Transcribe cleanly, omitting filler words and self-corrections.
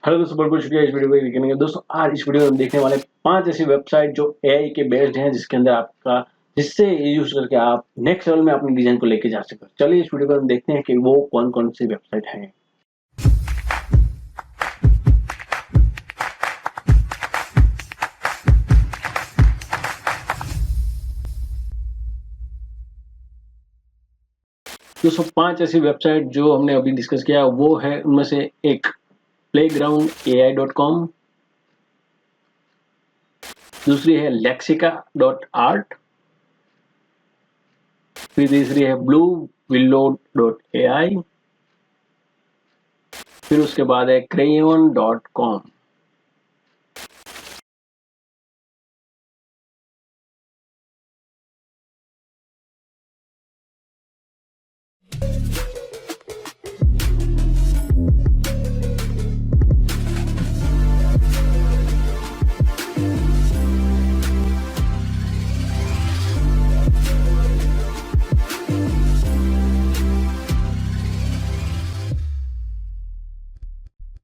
Hello दोस्तों, बहुत बहुत शुक्रिया इस वीडियो को देखने का। दोस्तों आज इस वीडियो में हम देखने वाले 5 ऐसी वेबसाइट जो एआई के बेस्ड हैं, जिसके अंदर आपका जिससे यूज करके आप नेक्स्ट लेवल में अपनी डिजाइन को लेके जा सकते हो। चलिए इस वीडियो को हम देखते हैं कि वो कौन कौन सी वेबसाइट हैं। दोस्तों 5 ऐसी वेबसाइट जो हमने अभी डिस्कस किया वो है, उनमें से एक playgroundai.com, दूसरी है lexica.art, फिर तीसरी है bluewillow.ai, फिर उसके बाद है crayon.com।